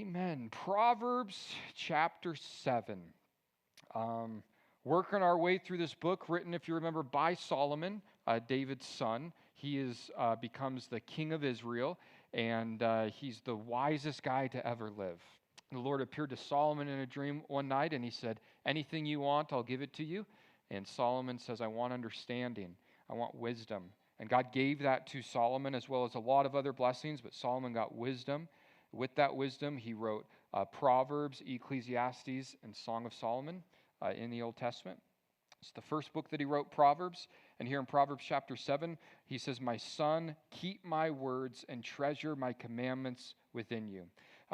Amen. Proverbs chapter 7. Working our way through this book, written, if you remember, by Solomon, David's son. He becomes the king of Israel, and he's the wisest guy to ever live. The Lord appeared to Solomon in a dream one night, and he said, "Anything you want, I'll give it to you." And Solomon says, "I want understanding. I want wisdom." And God gave that to Solomon, as well as a lot of other blessings, but Solomon got wisdom. With that wisdom, he wrote Proverbs, Ecclesiastes, and Song of Solomon in the Old Testament. It's the first book that he wrote, Proverbs. And here in Proverbs chapter 7, he says, "My son, keep my words and treasure my commandments within you."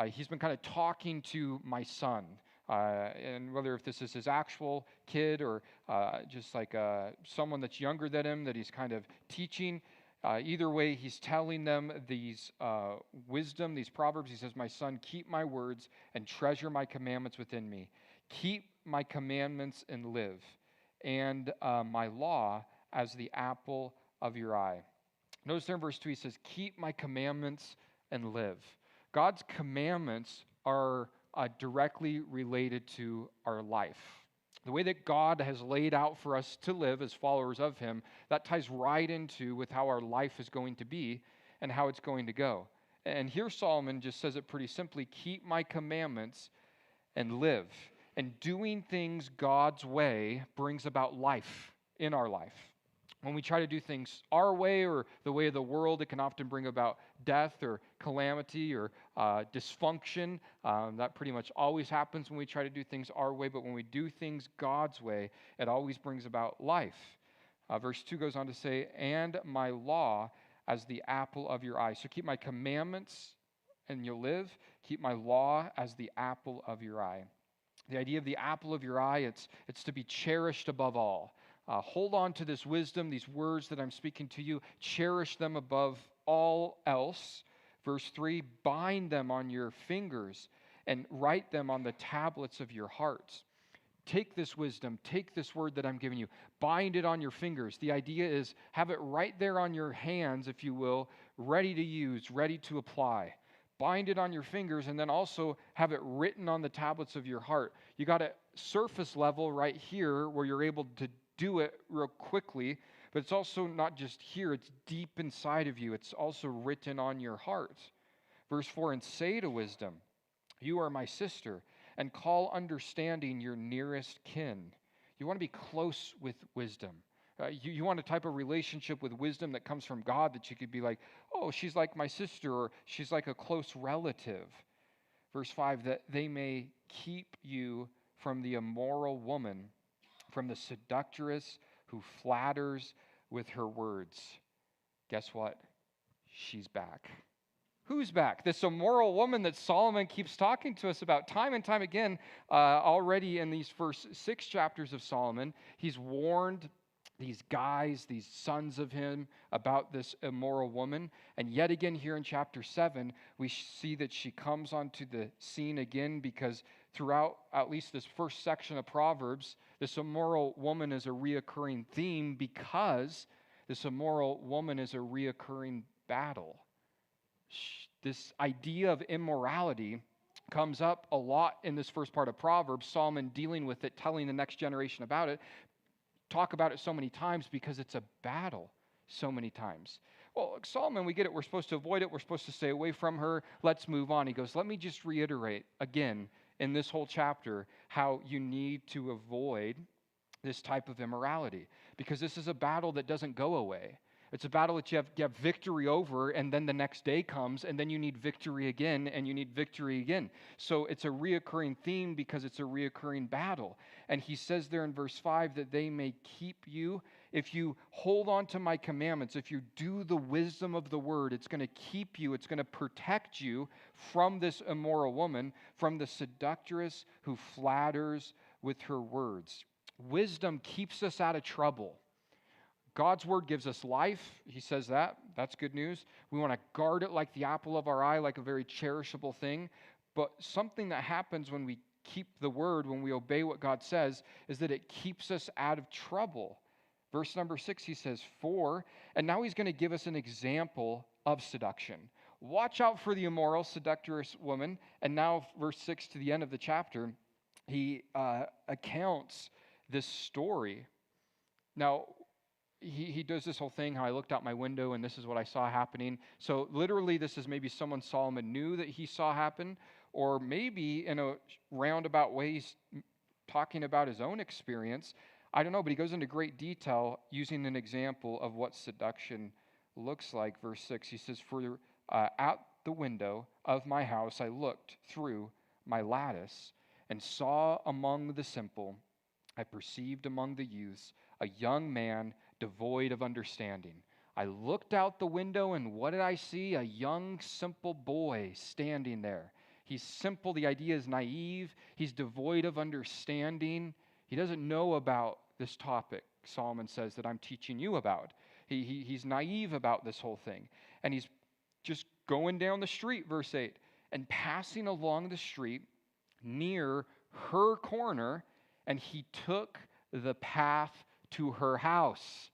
He's been kind of talking to my son. And whether if this is his actual kid or just like someone that's younger than him that he's kind of teaching, either way, he's telling them these wisdom, these proverbs. He says, "My son, keep my words and treasure my commandments within me. Keep my commandments and live, and my law as the apple of your eye." Notice there in verse 2, he says, "Keep my commandments and live." God's commandments are directly related to our life. The way that God has laid out for us to live as followers of Him, that ties right into with how our life is going to be and how it's going to go. And here Solomon just says it pretty simply, keep my commandments and live. And doing things God's way brings about life in our life. When we try to do things our way or the way of the world, it can often bring about death or calamity or dysfunction. That pretty much always happens when we try to do things our way, but when we do things God's way, it always brings about life. Verse 2 goes on to say, "And my law as the apple of your eye." So keep my commandments and you'll live. Keep my law as the apple of your eye. The idea of the apple of your eye, it's to be cherished above all. Hold on to this wisdom, these words that I'm speaking to you. Cherish them above all else. Verse 3, bind them on your fingers and write them on the tablets of your hearts. Take this wisdom, take this word that I'm giving you, bind it on your fingers. The idea is have it right there on your hands, if you will, ready to use, ready to apply. Bind it on your fingers and then also have it written on the tablets of your heart. You got a surface level right here where you're able to do it real quickly, but it's also not just here, it's deep inside of you. It's also written on your heart. Verse 4, "And say to wisdom, you are my sister, and call understanding your nearest kin." You want to be close with wisdom. You want a type of relationship with wisdom that comes from God that you could be like, "Oh, she's like my sister," or "she's like a close relative." Verse 5, "That they may keep you from the immoral woman, from the seductress who flatters with her words." Guess what? She's back. Who's back? This immoral woman that Solomon keeps talking to us about time and time again. Already in these first 6 chapters of Solomon, he's warned these guys, these sons of him, about this immoral woman. And yet again here in chapter 7, we see that she comes onto the scene again, because throughout at least this first section of Proverbs, this immoral woman is a reoccurring theme, because this immoral woman is a reoccurring battle. This idea of immorality comes up a lot in this first part of Proverbs, Solomon dealing with it, telling the next generation about it. Talk about it so many times because it's a battle so many times. Well, Solomon, we get it. We're supposed to avoid it. We're supposed to stay away from her. Let's move on. He goes, let me just reiterate again in this whole chapter how you need to avoid this type of immorality, because this is a battle that doesn't go away. It's a battle that you have victory over, and then the next day comes, and then you need victory again, and you need victory again. So it's a reoccurring theme because it's a reoccurring battle. And he says there in verse 5 that they may keep you. If you hold on to my commandments, if you do the wisdom of the word, it's going to keep you, it's going to protect you from this immoral woman, from the seductress who flatters with her words. Wisdom keeps us out of trouble. God's word gives us life. He says that. That's good news. We want to guard it like the apple of our eye, like a very cherishable thing. But something that happens when we keep the word, when we obey what God says, is that it keeps us out of trouble. Verse number 6, he says, "For," and now he's going to give us an example of seduction. watch out for the immoral, seductress woman. And now, verse 6 to the end of the chapter, he accounts this story. Now, he does this whole thing, how I looked out my window and this is what I saw happening. So literally this is maybe someone Solomon knew that he saw happen, or maybe in a roundabout way he's talking about his own experience. I don't know, but he goes into great detail using an example of what seduction looks like. Verse 6, he says, "For at the window of my house I looked through my lattice and saw among the simple, I perceived among the youths a young man devoid of understanding. I looked out the window, and what did I see? A young, simple boy standing there. He's simple. The idea is naive. He's devoid of understanding. He doesn't know about this topic, Solomon says, that I'm teaching you about. He's naive about this whole thing. And he's just going down the street, verse 8, and passing along the street near her corner, and he took the path to her house."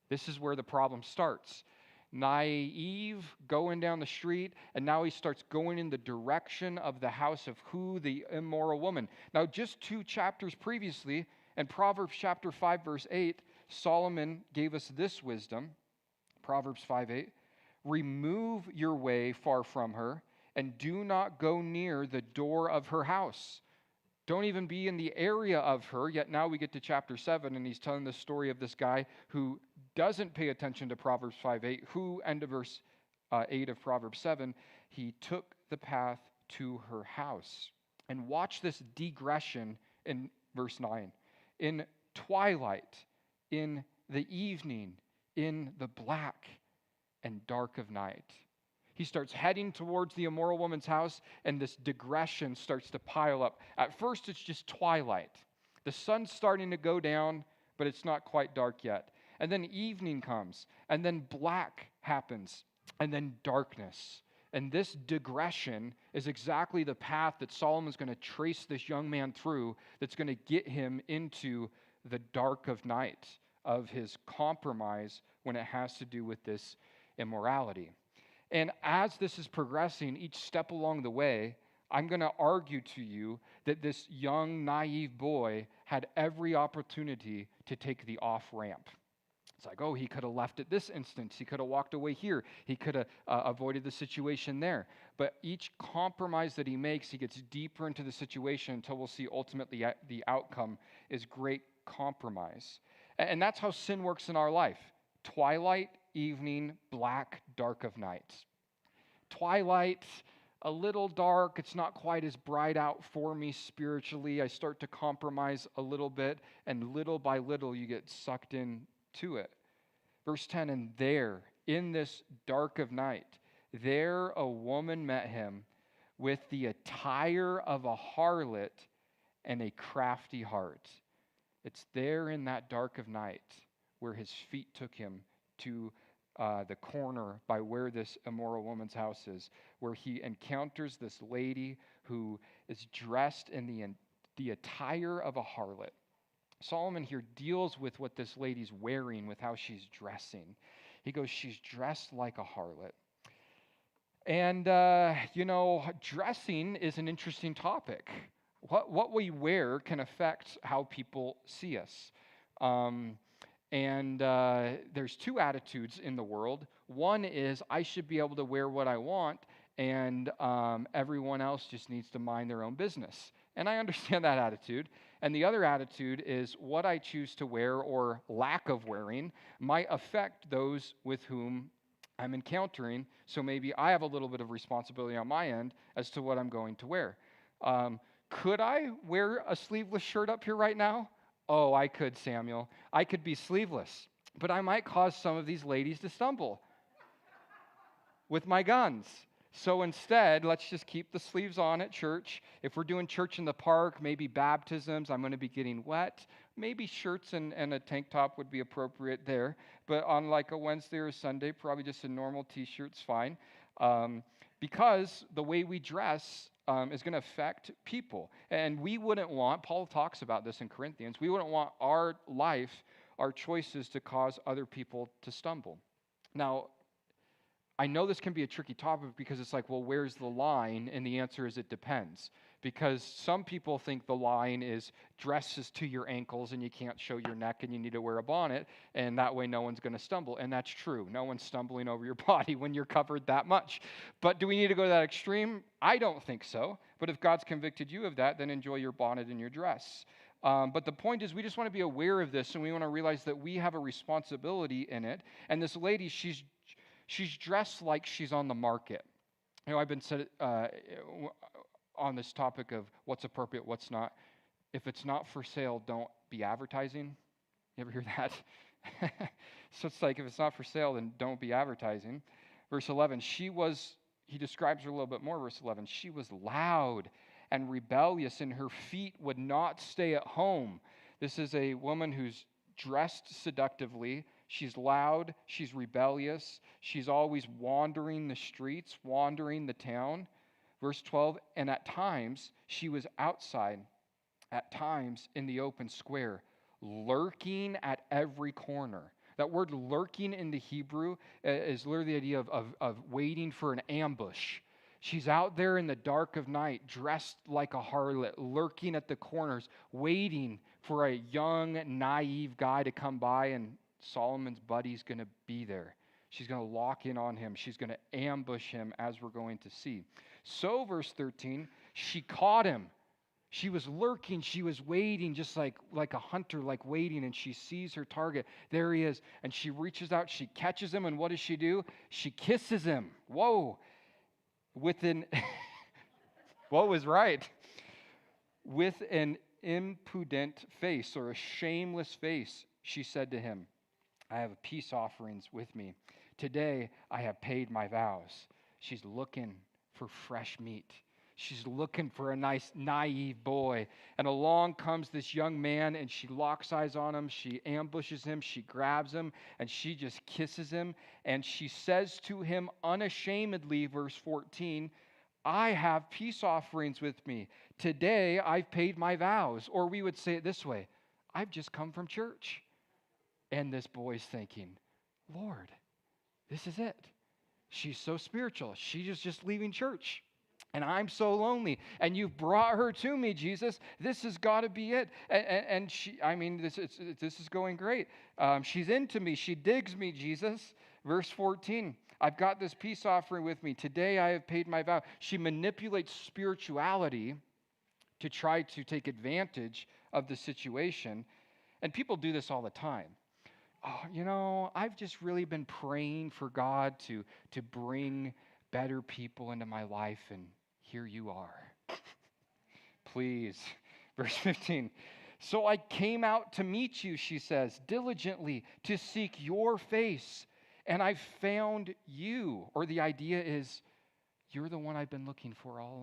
This is where the problem starts. Naive, going down the street, and now he starts going in the direction of the house of who? The immoral woman. Now, just 2 chapters previously, in Proverbs chapter 5, verse 8, Solomon gave us this wisdom. Proverbs 5:8, "Remove your way far from her, and do not go near the door of her house." Don't even be in the area of her. Yet now we get to chapter 7, and he's telling the story of this guy who doesn't pay attention to Proverbs 5:8, who, end of verse 8 of Proverbs 7, he took the path to her house. And watch this digression in verse 9. "In twilight, in the evening, in the black and dark of night." He starts heading towards the immoral woman's house, and this digression starts to pile up. At first, it's just twilight. The sun's starting to go down, but it's not quite dark yet. And then evening comes, and then black happens, and then darkness. And this digression is exactly the path that Solomon's going to trace this young man through, that's going to get him into the dark of night of his compromise when it has to do with this immorality. And as this is progressing, each step along the way, I'm going to argue to you that this young, naive boy had every opportunity to take the off-ramp. It's like, oh, he could have left at this instance. He could have walked away here. He could have avoided the situation there. But each compromise that he makes, he gets deeper into the situation until we'll see ultimately the outcome is great compromise. And that's how sin works in our life. Twilight, evening, black, dark of night. Twilight, a little dark. It's not quite as bright out for me spiritually. I start to compromise a little bit, and little by little you get sucked into it. Verse 10, "And there, in this dark of night, there a woman met him with the attire of a harlot and a crafty heart." It's there in that dark of night where his feet took him to the corner by where this immoral woman's house is, where he encounters this lady who is dressed in the attire of a harlot. Solomon here deals with what this lady's wearing, with how she's dressing. He goes, she's dressed like a harlot. And, dressing is an interesting topic. What we wear can affect how people see us. There's 2 attitudes in the world. One is, I should be able to wear what I want, and everyone else just needs to mind their own business. And I understand that attitude. And the other attitude is, what I choose to wear or lack of wearing might affect those with whom I'm encountering. So maybe I have a little bit of responsibility on my end as to what I'm going to wear. Could I wear a sleeveless shirt up here right now? Oh, I could, Samuel. I could be sleeveless, but I might cause some of these ladies to stumble with my guns. So instead, let's just keep the sleeves on at church. If we're doing church in the park, maybe baptisms, I'm going to be getting wet. Maybe shirts and a tank top would be appropriate there. But on like a Wednesday or a Sunday, probably just a normal t-shirt's fine. Because the way we dress is going to affect people. And we wouldn't want, Paul talks about this in Corinthians, we wouldn't want our life, our choices to cause other people to stumble. Now, I know this can be a tricky topic because it's like, well, where's the line? And the answer is it depends. Because some people think the line is dresses to your ankles and you can't show your neck and you need to wear a bonnet, and that way no one's going to stumble. And that's true. No one's stumbling over your body when you're covered that much. But do we need to go to that extreme? I don't think so. But if God's convicted you of that, then enjoy your bonnet and your dress. But the point is, we just want to be aware of this, and we want to realize that we have a responsibility in it. And this lady, she's dressed like she's on the market. You know, I've been said on this topic of what's appropriate, what's not. If it's not for sale, don't be advertising. You ever hear that? So it's like, if it's not for sale, then don't be advertising. Verse 11, he describes her a little bit more, verse 11. She was loud and rebellious, and her feet would not stay at home. This is a woman who's dressed seductively. She's loud, she's rebellious, she's always wandering the streets, wandering the town. Verse 12, and at times she was outside, at times in the open square, lurking at every corner. That word lurking in the Hebrew is literally the idea of waiting for an ambush. She's out there in the dark of night, dressed like a harlot, lurking at the corners, waiting for a young, naive guy to come by, and Solomon's buddy's going to be there. She's going to lock in on him. She's going to ambush him, as we're going to see. So, verse 13, she caught him. She was lurking. She was waiting, just like a hunter, like waiting, and she sees her target. There he is, and she reaches out. She catches him, and what does she do? She kisses him. Whoa. What was right? With an impudent face, or a shameless face, she said to him, I have peace offerings with me. Today I have paid my vows. She's looking for fresh meat. She's looking for a nice, naive boy. And along comes this young man, and she locks eyes on him. She ambushes him. She grabs him, and she just kisses him. And she says to him unashamedly, verse 14, I have peace offerings with me. Today I've paid my vows. Or we would say it this way, I've just come from church. And this boy's thinking, Lord, this is it. She's so spiritual. She's just leaving church. And I'm so lonely. And you've brought her to me, Jesus. This has got to be it. And this is going great. She's into me. She digs me, Jesus. Verse 14, I've got this peace offering with me. Today I have paid my vow. She manipulates spirituality to try to take advantage of the situation. And people do this all the time. Oh, I've just really been praying for God to bring better people into my life, and here you are. Please. Verse 15. So I came out to meet you, she says, diligently to seek your face, and I found you. Or the idea is, you're the one I've been looking for all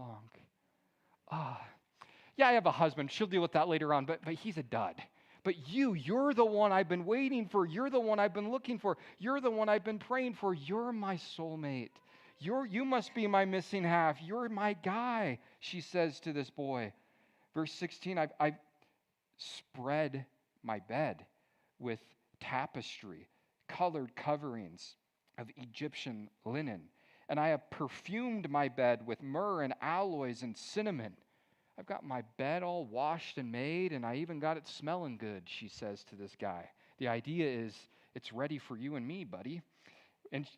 along. Yeah, I have a husband. She'll deal with that later on, but he's a dud. But you're the one I've been waiting for. You're the one I've been looking for. You're the one I've been praying for. You're my soulmate. You must be my missing half. You're my guy, she says to this boy. Verse 16, I've spread my bed with tapestry, colored coverings of Egyptian linen, and I have perfumed my bed with myrrh and aloes and cinnamon. I've got my bed all washed and made, and I even got it smelling good, she says to this guy. The idea is, it's ready for you and me, buddy. And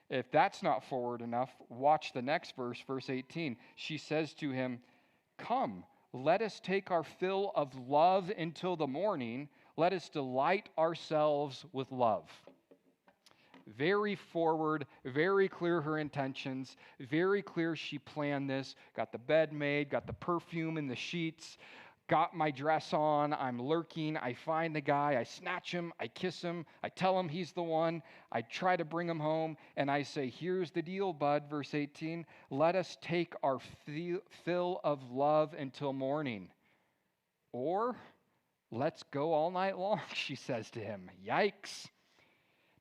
if that's not forward enough, watch the next verse, verse 18. She says to him, come, let us take our fill of love until the morning. Let us delight ourselves with love. Very forward, very clear her intentions, very clear she planned this, got the bed made, got the perfume in the sheets, got my dress on, I'm lurking, I find the guy, I snatch him, I kiss him, I tell him he's the one, I try to bring him home, and I say, here's the deal, bud, verse 18, let us take our fill of love until morning. Or, let's go all night long, she says to him. Yikes.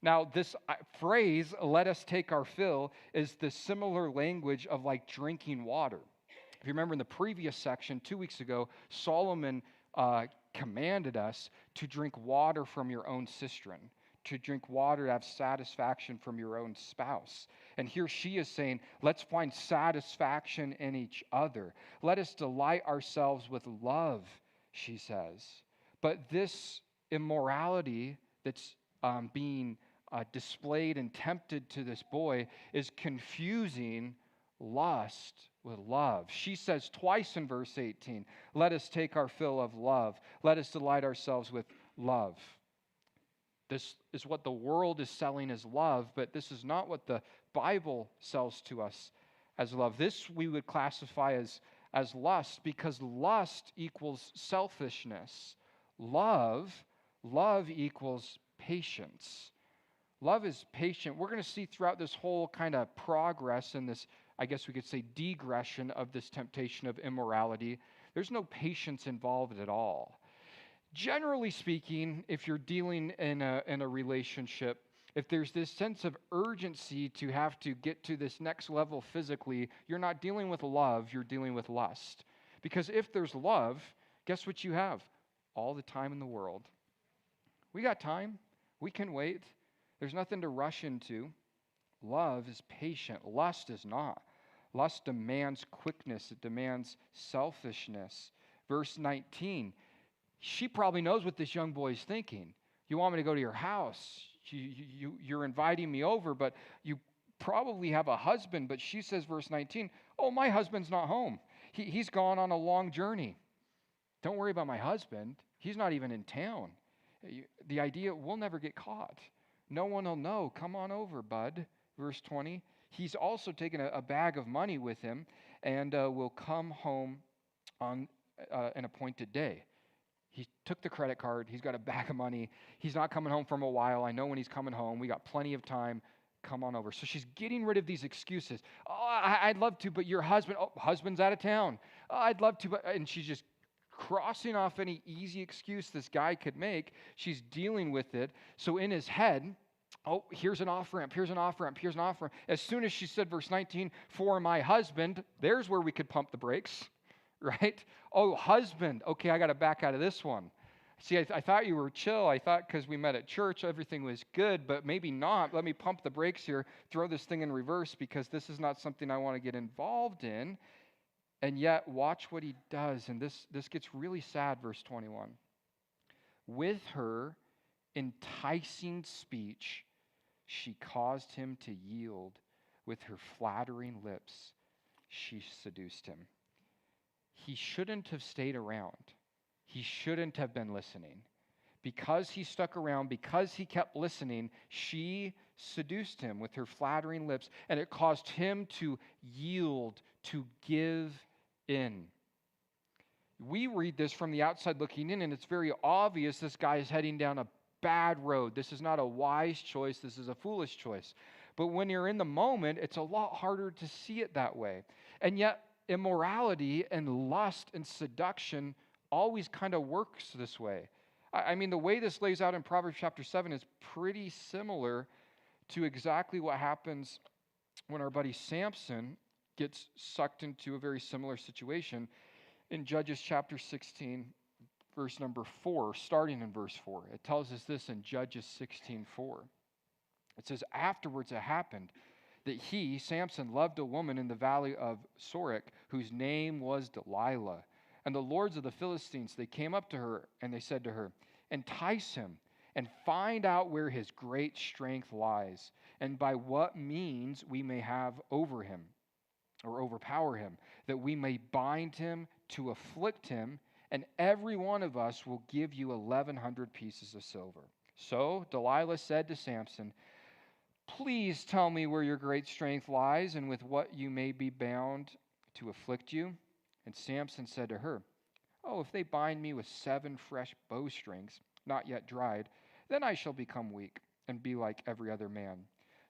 Now, this phrase, let us take our fill, is the similar language of like drinking water. If you remember in the previous section, 2 weeks ago, Solomon commanded us to drink water from your own cistern, to drink water, to have satisfaction from your own spouse. And here she is saying, let's find satisfaction in each other. Let us delight ourselves with love, she says. But this immorality that's being displayed and tempted to this boy is confusing lust with love. She says twice in verse 18, let us take our fill of love. Let us delight ourselves with love. This is what the world is selling as love, but this is not what the Bible sells to us as love. This we would classify as lust, because lust equals selfishness. Love equals patience. Love is patient. We're going to see throughout this whole kind of progress and this, I guess we could say, degression of this temptation of immorality. There's no patience involved at all. Generally speaking, if you're dealing in a relationship, if there's this sense of urgency to have to get to this next level physically, you're not dealing with love, you're dealing with lust. Because if there's love, guess what you have? All the time in the world. We got time. We can wait. There's nothing to rush into. Love is patient. Lust is not. Lust demands quickness. It demands selfishness. Verse 19, she probably knows what this young boy is thinking. You want me to go to your house? You're inviting me over, but you probably have a husband. But she says, verse 19, oh, my husband's not home. He's gone on a long journey. Don't worry about my husband. He's not even in town. The idea, we'll never get caught. No one will know. Come on over, bud. Verse 20, he's also taken a bag of money with him and will come home on an appointed day. He took the credit card. He's got a bag of money. He's not coming home for a while. I know when he's coming home. We got plenty of time. Come on over. So she's getting rid of these excuses. Oh, I'd love to, but your husband, husband's out of town. Oh, I'd love to, and she's just crossing off any easy excuse this guy could make. She's dealing with it. So in his head, oh, here's an off-ramp, here's an off-ramp, here's an off-ramp. As soon as she said, verse 19, for my husband, there's where we could pump the brakes. Right? Oh, husband. Okay, I got to back out of this one. See, I thought you were chill. I thought because we met at church, everything was good, but maybe not. Let me pump the brakes here, throw this thing in reverse, because this is not something I want to get involved in. And yet, watch what he does. And this gets really sad, verse 21. With her enticing speech, she caused him to yield. With her flattering lips, she seduced him. He shouldn't have stayed around. He shouldn't have been listening. Because he stuck around, because he kept listening, she seduced him with her flattering lips, and it caused him to yield, to give in. We read this from the outside looking in, and it's very obvious this guy is heading down a bad road. This is not a wise choice. This is a foolish choice. But when you're in the moment, it's a lot harder to see it that way. And yet, immorality and lust and seduction always kind of works this way. I mean, the way this lays out in Proverbs chapter 7 is pretty similar to exactly what happens when our buddy Samson gets sucked into a very similar situation in Judges chapter 16, verse number 4, starting in verse 4. It tells us this in Judges 16:4. It says, afterwards it happened that he, Samson, loved a woman in the valley of Sorek, whose name was Delilah. And the lords of the Philistines, they came up to her, and they said to her, entice him, and find out where his great strength lies, and by what means we may have over him, or overpower him, that we may bind him to afflict him, and every one of us will give you 1,100 pieces of silver. So Delilah said to Samson, please tell me where your great strength lies, and with what you may be bound to afflict you. And Samson said to her, oh, if they bind me with 7 fresh bowstrings, not yet dried, then I shall become weak and be like every other man.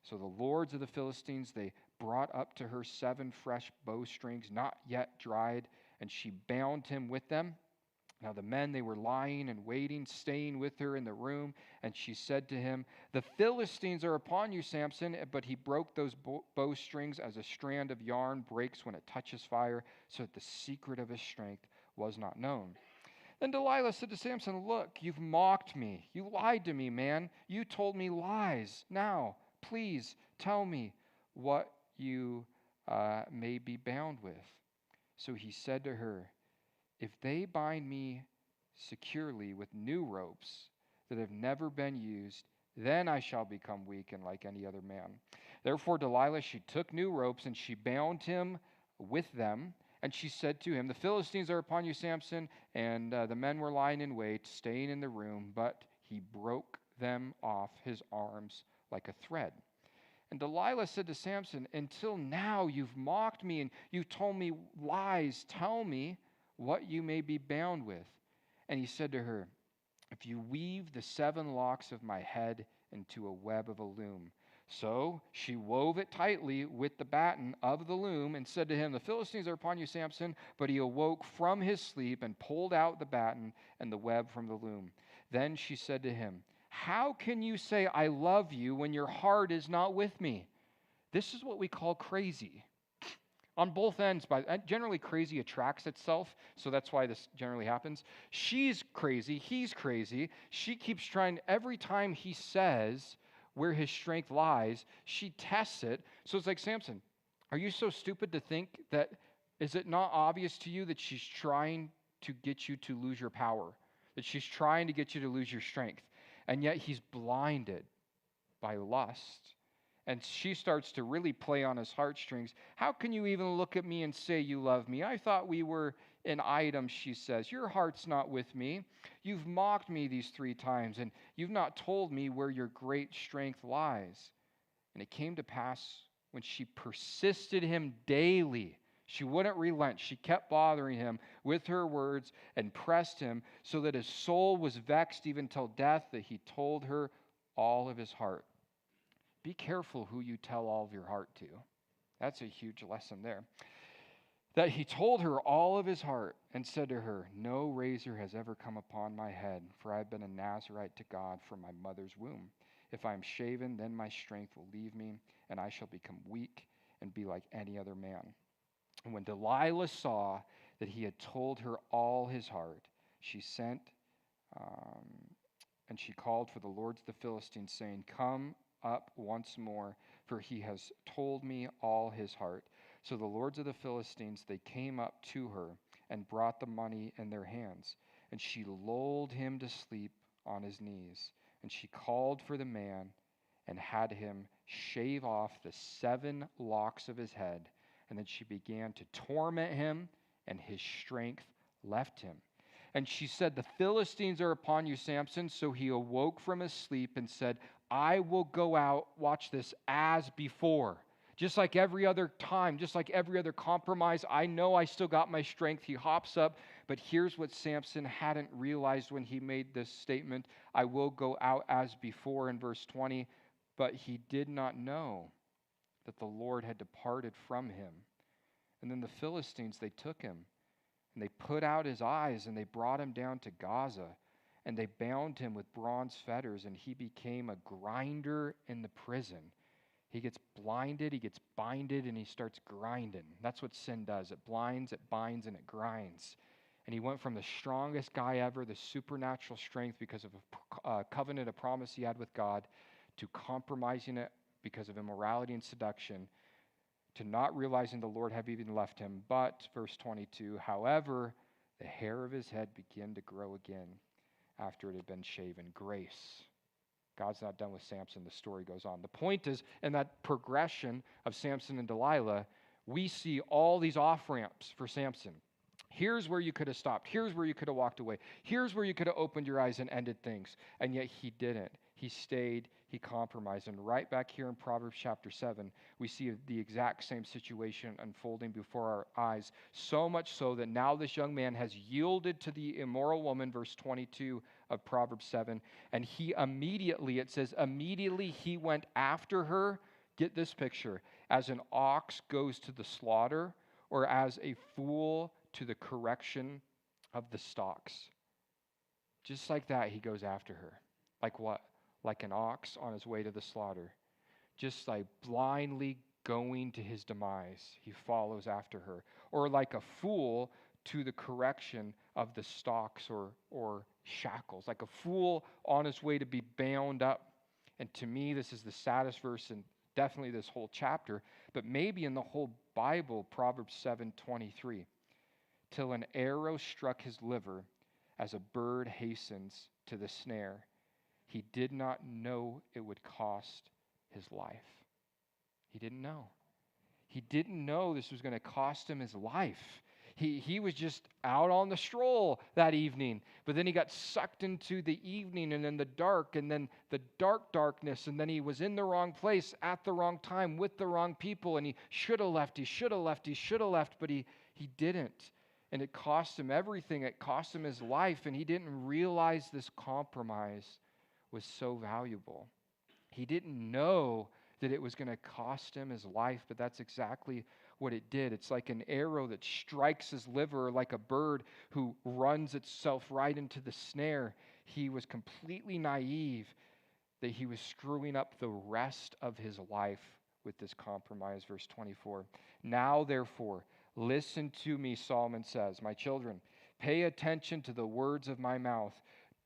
So the lords of the Philistines, they brought up to her 7 fresh bowstrings, not yet dried, and she bound him with them. Now the men, they were lying and waiting, staying with her in the room, and she said to him, the Philistines are upon you, Samson. But he broke those bowstrings as a strand of yarn breaks when it touches fire, so that the secret of his strength was not known. And Delilah said to Samson, "Look, you've mocked me. You lied to me, man. You told me lies. Now, please tell me what you may be bound with." So he said to her, "If they bind me securely with new ropes that have never been used, then I shall become weak and like any other man." Therefore Delilah, she took new ropes and she bound him with them. And she said to him, "The Philistines are upon you, Samson." And the men were lying in wait, staying in the room, but he broke them off his arms like a thread. And Delilah said to Samson, "Until now you've mocked me and you've told me lies. Tell me what you may be bound with." And he said to her, "If you weave the 7 locks of my head into a web of a loom." So she wove it tightly with the batten of the loom and said to him, "The Philistines are upon you, Samson." But he awoke from his sleep and pulled out the batten and the web from the loom. Then she said to him, "How can you say I love you when your heart is not with me?" This is what we call crazy. On both ends, generally crazy attracts itself, so that's why this generally happens. She's crazy, he's crazy. She keeps trying, every time he says where his strength lies, she tests it. So it's like, Samson, are you so stupid to think that, is it not obvious to you that she's trying to get you to lose your power? That she's trying to get you to lose your strength? And yet he's blinded by lust. And she starts to really play on his heartstrings. "How can you even look at me and say you love me? I thought we were an item," she says. "Your heart's not with me. You've mocked me these 3 times, and you've not told me where your great strength lies." And it came to pass when she persisted him daily, she wouldn't relent. She kept bothering him with her words and pressed him so that his soul was vexed even till death, that he told her all of his heart. Be careful who you tell all of your heart to. That's a huge lesson there. That he told her all of his heart and said to her, "No razor has ever come upon my head, for I have been a Nazirite to God from my mother's womb. If I am shaven, then my strength will leave me, and I shall become weak and be like any other man." And when Delilah saw that he had told her all his heart, she sent and she called for the lords of the Philistines, saying, "Come up once more, for he has told me all his heart." So the lords of the Philistines, they came up to her and brought the money in their hands. And she lulled him to sleep on his knees. And she called for the man and had him shave off the 7 locks of his head. And then she began to torment him, and his strength left him. And she said, "The Philistines are upon you, Samson." So he awoke from his sleep and said, "I will go out," watch this, "as before." Just like every other time, just like every other compromise, I know I still got my strength. He hops up, but here's what Samson hadn't realized when he made this statement, "I will go out as before," in verse 20. But he did not know that the Lord had departed from him. And then the Philistines, they took him, and they put out his eyes, and they brought him down to Gaza. And they bound him with bronze fetters, and he became a grinder in the prison. He gets blinded, he gets binded, and he starts grinding. That's what sin does. It blinds, it binds, and it grinds. And he went from the strongest guy ever, the supernatural strength because of a covenant, a promise he had with God, to compromising it because of immorality and seduction, to not realizing the Lord had even left him. But, verse 22, however, the hair of his head began to grow again after it had been shaven. Grace. God's not done with Samson. The story goes on. The point is, in that progression of Samson and Delilah, we see all these off-ramps for Samson. Here's where you could have stopped. Here's where you could have walked away. Here's where you could have opened your eyes and ended things. And yet he didn't. He stayed. He compromised. And right back here in Proverbs chapter 7, we see the exact same situation unfolding before our eyes. So much so that now this young man has yielded to the immoral woman, verse 22 of Proverbs 7. And he immediately, it says, immediately he went after her. Get this picture. As an ox goes to the slaughter, or as a fool to the correction of the stocks. Just like that, he goes after her. Like what? Like an ox on his way to the slaughter. Just like blindly going to his demise, he follows after her. Or like a fool to the correction of the stocks or shackles, like a fool on his way to be bound up. And to me, this is the saddest verse in definitely this whole chapter, but maybe in the whole Bible, Proverbs 7:23. Till an arrow struck his liver, as a bird hastens to the snare. He did not know it would cost his life. He didn't know. He didn't know this was going to cost him his life. He was just out on the stroll that evening, but then he got sucked into the evening and then the dark and then the darkness, and then he was in the wrong place at the wrong time with the wrong people, and he should have left, but he didn't. And it cost him everything. It cost him his life, and he didn't realize this compromise was so valuable. He didn't know that it was going to cost him his life, but that's exactly what it did. It's like an arrow that strikes his liver, like a bird who runs itself right into the snare. He was completely naive that he was screwing up the rest of his life with this compromise. Verse 24. Now, therefore, listen to me, Solomon says, my children, pay attention to the words of my mouth.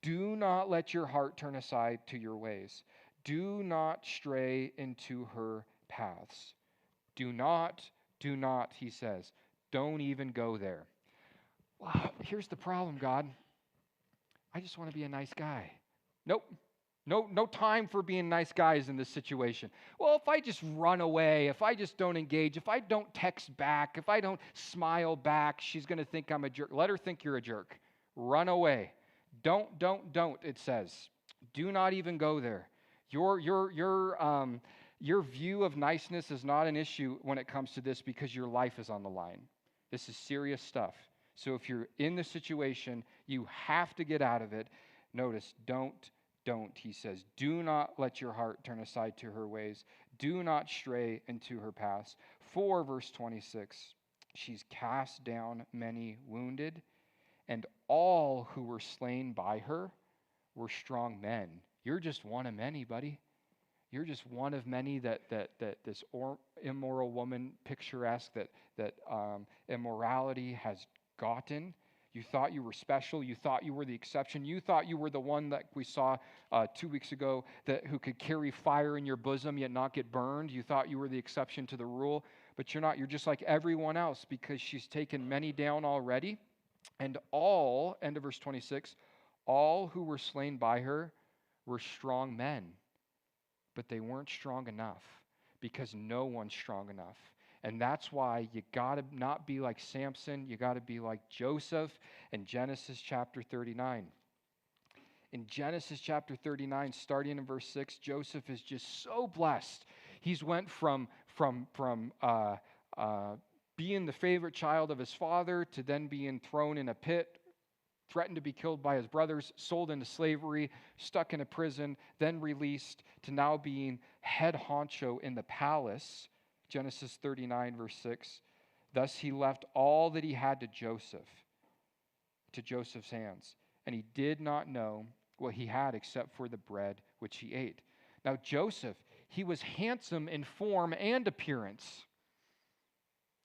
Do not let your heart turn aside to your ways. Do not stray into her paths. Do not, he says. Don't even go there. Wow, here's the problem, God. I just want to be a nice guy. Nope. No time for being nice guys in this situation. Well, if I just run away, if I just don't engage, if I don't text back, if I don't smile back, she's going to think I'm a jerk. Let her think you're a jerk. Run away. Don't, it says. Do not even go there. Your view of niceness is not an issue when it comes to this because your life is on the line. This is serious stuff. So if you're in the situation, you have to get out of it. Notice, don't, he says. Do not let your heart turn aside to her ways. Do not stray into her paths. For, verse 26, she's cast down many wounded, and all who were slain by her were strong men. You're just one of many, buddy. You're just one of many that this immoral woman, picturesque, that immorality has gotten. You thought you were special. You thought you were the exception. You thought you were the one that we saw 2 weeks ago who could carry fire in your bosom yet not get burned. You thought you were the exception to the rule, but you're not. You're just like everyone else because she's taken many down already. And all, end of verse 26, all who were slain by her were strong men. But they weren't strong enough because no one's strong enough. And that's why you got to not be like Samson. You got to be like Joseph in Genesis chapter 39. In Genesis chapter 39, starting in verse 6, Joseph is just so blessed. He's went from being the favorite child of his father to then being thrown in a pit, threatened to be killed by his brothers, sold into slavery, stuck in a prison, then released, to now being head honcho in the palace. Genesis 39, verse 6. Thus he left all that he had to Joseph's hands, and he did not know what he had except for the bread which he ate. Now Joseph, he was handsome in form and appearance.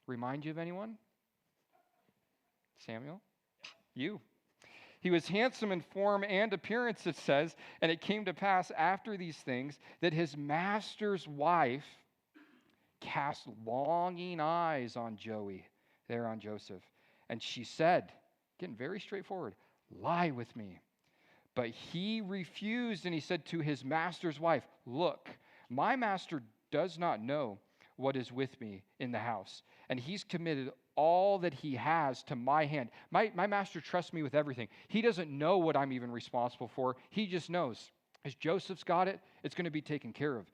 Remind you of anyone? Samuel? You. He was handsome in form and appearance, it says, and it came to pass after these things that his master's wife cast longing eyes on Joseph. And she said, getting very straightforward, lie with me. But he refused, and he said to his master's wife, look, my master does not know what is with me in the house, and he's committed all that he has to my hand. My master trusts me with everything. He doesn't know what I'm even responsible for. He just knows. As Joseph's got it, it's going to be taken care of.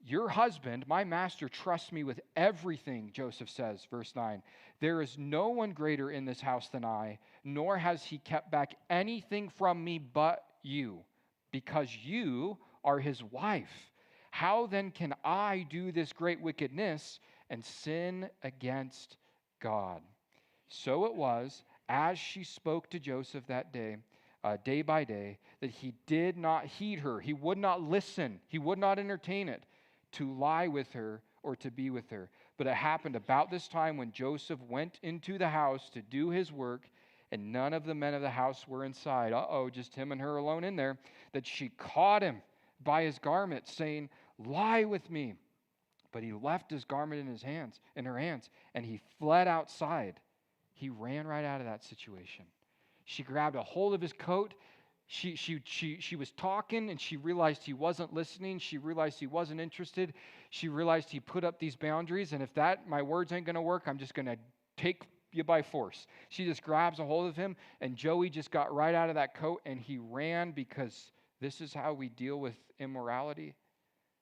Your husband, my master, trusts me with everything, Joseph says, verse 9. There is no one greater in this house than I, nor has he kept back anything from me but you, because you are his wife. How then can I do this great wickedness and sin against God? So it was, as she spoke to Joseph that day, day by day, that he did not heed her. He would not listen. He would not entertain it to lie with her or to be with her. But it happened about this time when Joseph went into the house to do his work, and none of the men of the house were inside. Just him and her alone in there. That she caught him by his garment, saying, "Lie with me." But he left his garment in her hands, and he fled outside. He ran right out of that situation. She grabbed a hold of his coat. She was talking, and she realized he wasn't listening. She realized he wasn't interested. She realized he put up these boundaries, and if my words ain't going to work, I'm just going to take you by force. She just grabs a hold of him, and Joey just got right out of that coat, and he ran, because this is how we deal with immorality.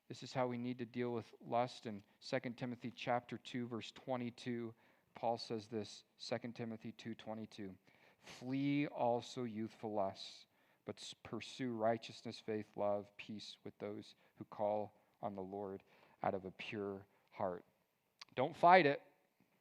This is how we need to deal with lust. In 2 Timothy chapter 2, verse 22, Paul says this, 2 Timothy 2:22, "Flee also youthful lusts, but pursue righteousness, faith, love, peace with those who call on the Lord out of a pure heart." Don't fight it.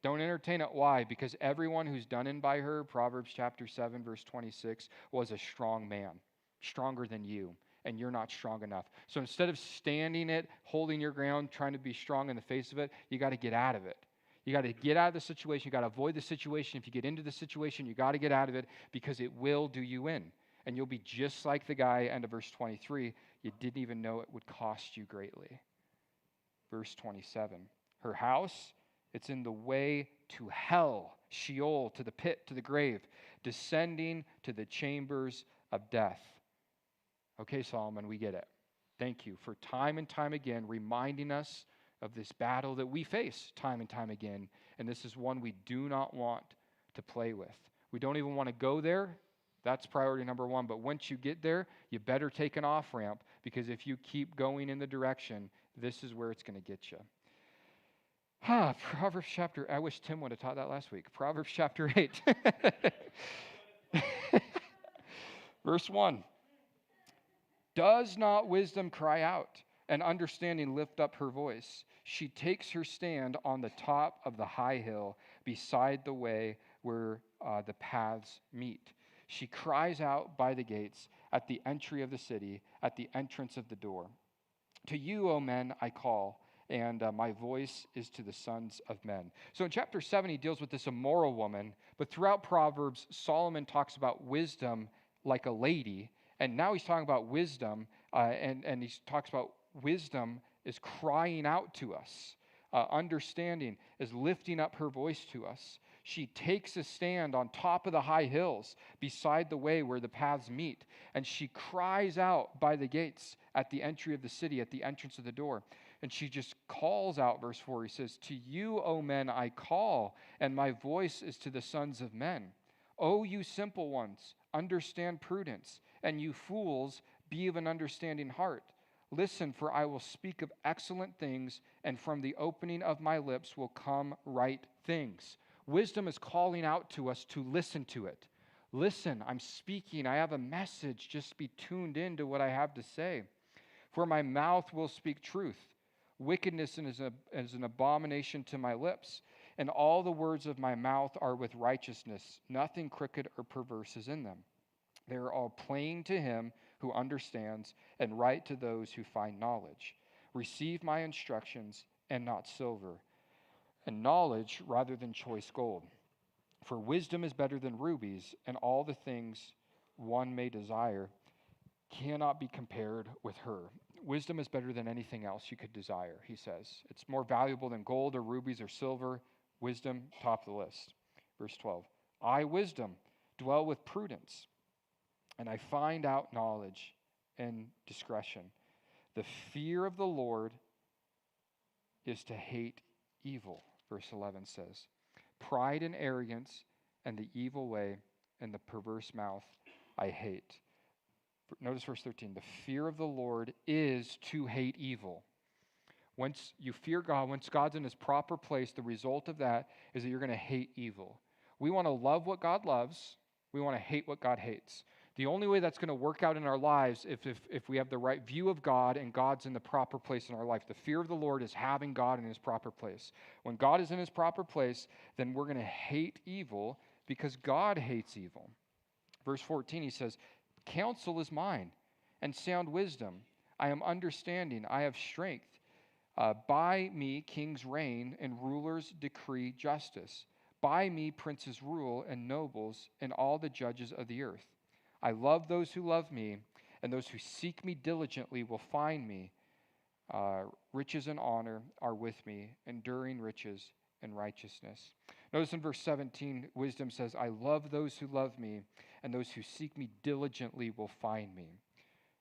Don't entertain it. Why? Because everyone who's done in by her, Proverbs chapter 7, verse 26, was a strong man, stronger than you, and you're not strong enough. So instead of standing it, holding your ground, trying to be strong in the face of it, you got to get out of it. You got to get out of the situation. You got to avoid the situation. If you get into the situation, you got to get out of it, because it will do you in. And you'll be just like the guy, end of verse 23, you didn't even know it would cost you greatly. Verse 27, her house, it's in the way to hell, Sheol, to the pit, to the grave, descending to the chambers of death. Okay, Solomon, we get it. Thank you for time and time again reminding us of this battle that we face time and time again. And this is one we do not want to play with. We don't even want to go there. That's priority number one. But once you get there, you better take an off-ramp, because if you keep going in the direction, this is where it's going to get you. Proverbs chapter, I wish Tim would have taught that last week. Proverbs chapter 8. Verse 1. Does not wisdom cry out, and understanding lift up her voice? She takes her stand on the top of the high hill, beside the way where the paths meet. She cries out by the gates, at the entry of the city, at the entrance of the door. To you, O men, I call, and my voice is to the sons of men. So in chapter 7, he deals with this immoral woman, but throughout Proverbs, Solomon talks about wisdom like a lady, and now he's talking about wisdom, and he talks about wisdom is crying out to us. Understanding is lifting up her voice to us. She takes a stand on top of the high hills, beside the way where the paths meet, and she cries out by the gates, at the entry of the city, at the entrance of the door. And she just calls out, verse 4, he says, to you, O men, I call, and my voice is to the sons of men. O you simple ones, understand prudence, and you fools, be of an understanding heart. Listen, for I will speak of excellent things, and from the opening of my lips will come right things. Wisdom is calling out to us to listen to it. Listen, I'm speaking. I have a message. Just be tuned in to what I have to say. For my mouth will speak truth. Wickedness is an abomination to my lips, and all the words of my mouth are with righteousness. Nothing crooked or perverse is in them. They are all plain to him who understands, and right to those who find knowledge. Receive my instructions, and not silver, and knowledge rather than choice gold. For wisdom is better than rubies, and all the things one may desire cannot be compared with her. Wisdom is better than anything else you could desire, he says. It's more valuable than gold or rubies or silver. Wisdom, top of the list. Verse 12. I, wisdom, dwell with prudence, and I find out knowledge and discretion. The fear of the Lord is to hate evil, verse 11 says. Pride and arrogance and the evil way and the perverse mouth I hate. Notice verse 13. The fear of the Lord is to hate evil. Once you fear God, once God's in his proper place, the result of that is that you're going to hate evil. We want to love what God loves. We want to hate what God hates. The only way that's going to work out in our lives if we have the right view of God and God's in the proper place in our life. The fear of the Lord is having God in his proper place. When God is in his proper place, then we're going to hate evil because God hates evil. Verse 14, he says, counsel is mine, and sound wisdom. I am understanding. I have strength. By me kings reign and rulers decree justice. By me princes rule and nobles and all the judges of the earth. I love those who love me, and those who seek me diligently will find me. Riches and honor are with me, enduring riches and righteousness. Notice in verse 17, wisdom says, I love those who love me, and those who seek me diligently will find me.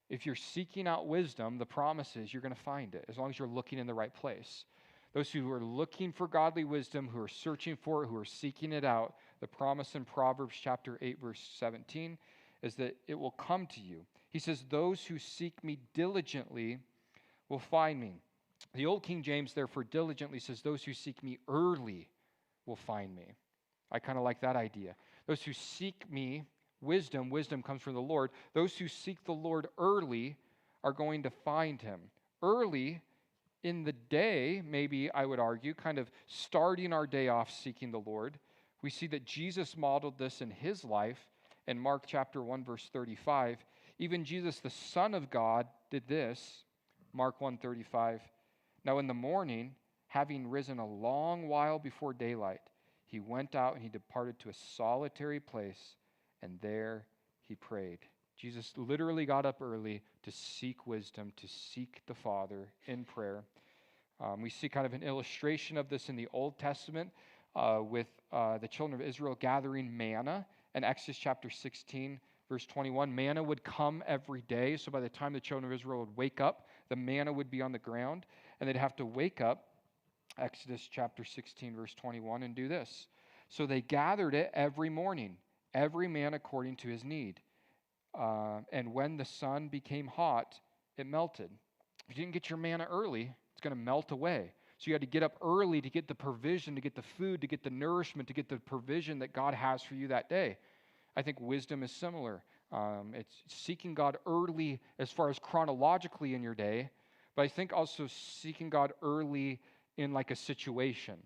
If you're seeking out wisdom, the promise is you're going to find it, as long as you're looking in the right place. Those who are looking for godly wisdom, who are searching for it, who are seeking it out, the promise in Proverbs chapter 8, verse 17, is that it will come to you. He says, those who seek me diligently will find me. The old King James, therefore, diligently says, those who seek me early will find me. I kind of like that idea. Those who seek me, wisdom comes from the Lord. Those who seek the Lord early are going to find him. Early in the day, maybe I would argue, kind of starting our day off seeking the Lord. We see that Jesus modeled this in his life in Mark chapter 1, verse 35. Even Jesus, the Son of God, did this. Mark 1:35. Now in the morning, having risen a long while before daylight, he went out and he departed to a solitary place, and there he prayed. Jesus literally got up early to seek wisdom, to seek the Father in prayer. We see kind of an illustration of this in the Old Testament with the children of Israel gathering manna in Exodus chapter 16, verse 21. Manna would come every day, so by the time the children of Israel would wake up, the manna would be on the ground, and they'd have to wake up, Exodus chapter 16, verse 21, and do this. So they gathered it every morning, every man according to his need. And when the sun became hot, it melted. If you didn't get your manna early, it's going to melt away. So you had to get up early to get the provision, to get the food, to get the nourishment, to get the provision that God has for you that day. I think wisdom is similar. It's seeking God early as far as chronologically in your day, but I think also seeking God early in like a situation.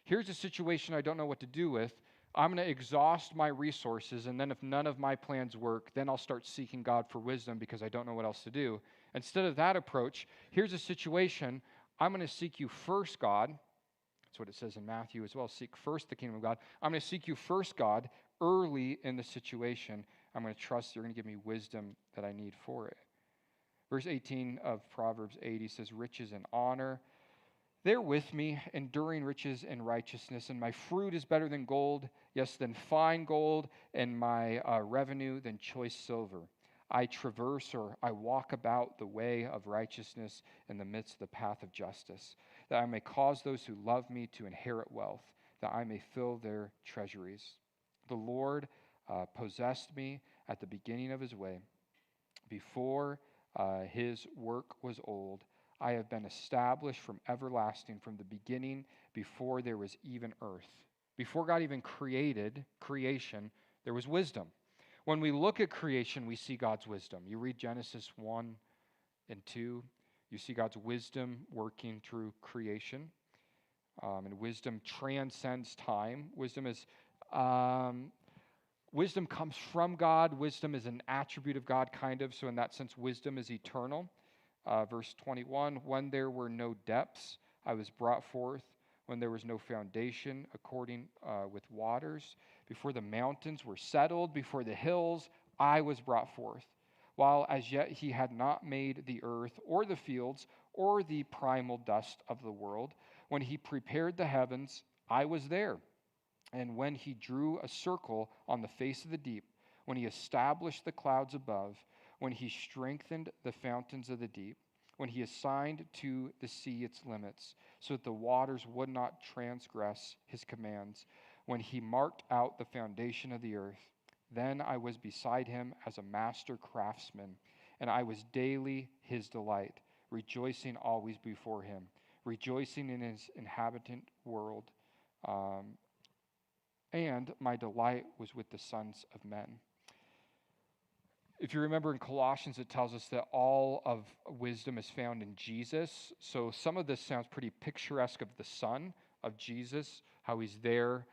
Here's a situation I don't know what to do with. I'm going to exhaust my resources, and then if none of my plans work, then I'll start seeking God for wisdom because I don't know what else to do. Instead of that approach, here's a situation. I'm going to seek you first, God. That's what it says in Matthew as well. Seek first the kingdom of God. I'm going to seek you first, God, early in the situation. I'm going to trust you're going to give me wisdom that I need for it. Verse 18 of Proverbs 8, he says, riches and honor, they're with me, enduring riches and righteousness, and my fruit is better than gold, yes, than fine gold, and my revenue than choice silver. I traverse or I walk about the way of righteousness in the midst of the path of justice, that I may cause those who love me to inherit wealth, that I may fill their treasuries. The Lord possessed me at the beginning of his way. Before his work was old, I have been established from everlasting, from the beginning, before there was even earth. Before God even created creation, there was wisdom. When we look at creation, we see God's wisdom. You read Genesis 1 and 2, you see God's wisdom working through creation. And wisdom transcends time. Wisdom comes from God. Wisdom is an attribute of God, kind of. So in that sense, wisdom is eternal. Verse 21, when there were no depths, I was brought forth. When there was no foundation, according with waters. Before the mountains were settled, before the hills, I was brought forth. While as yet he had not made the earth or the fields or the primal dust of the world. When he prepared the heavens, I was there. And when he drew a circle on the face of the deep, when he established the clouds above, when he strengthened the fountains of the deep, when he assigned to the sea its limits, so that the waters would not transgress his commands, when he marked out the foundation of the earth, then I was beside him as a master craftsman, and I was daily his delight, rejoicing always before him, rejoicing in his inhabitant world. And my delight was with the sons of men. If you remember in Colossians, it tells us that all of wisdom is found in Jesus. So some of this sounds pretty picturesque of the Son of Jesus, how he's there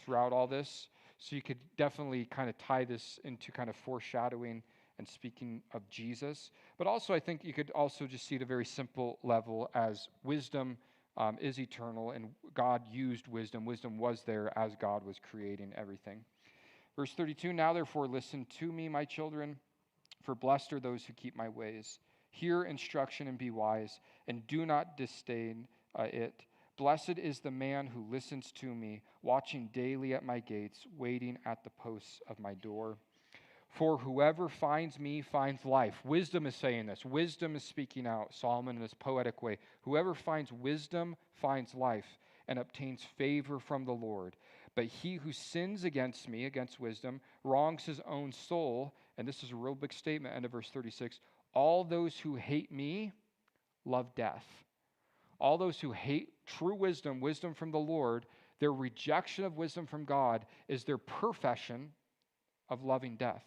throughout all this. So you could definitely kind of tie this into kind of foreshadowing and speaking of Jesus. But also, I think you could also just see at a very simple level as wisdom is eternal, and God used wisdom. Wisdom was there as God was creating everything. Verse 32, now therefore listen to me, my children, for blessed are those who keep my ways. Hear instruction and be wise, and do not disdain it. Blessed is the man who listens to me, watching daily at my gates, waiting at the posts of my door. For whoever finds me finds life. Wisdom is saying this. Wisdom is speaking out, Solomon in this poetic way. Whoever finds wisdom finds life and obtains favor from the Lord. But he who sins against me, against wisdom, wrongs his own soul. And this is a real big statement, end of verse 36. All those who hate me love death. All those who hate true wisdom, wisdom from the Lord, their rejection of wisdom from God is their profession of loving death.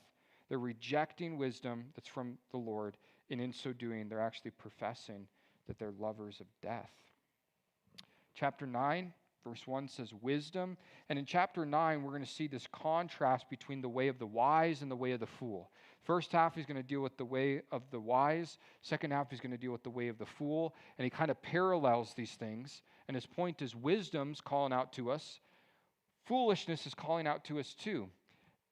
They're rejecting wisdom that's from the Lord, and in so doing, they're actually professing that they're lovers of death. Chapter 9, verse 1 says wisdom. And in chapter 9, we're going to see this contrast between the way of the wise and the way of the fool. First half, he's going to deal with the way of the wise. Second half, he's going to deal with the way of the fool. And he kind of parallels these things. And his point is wisdom's calling out to us. Foolishness is calling out to us too.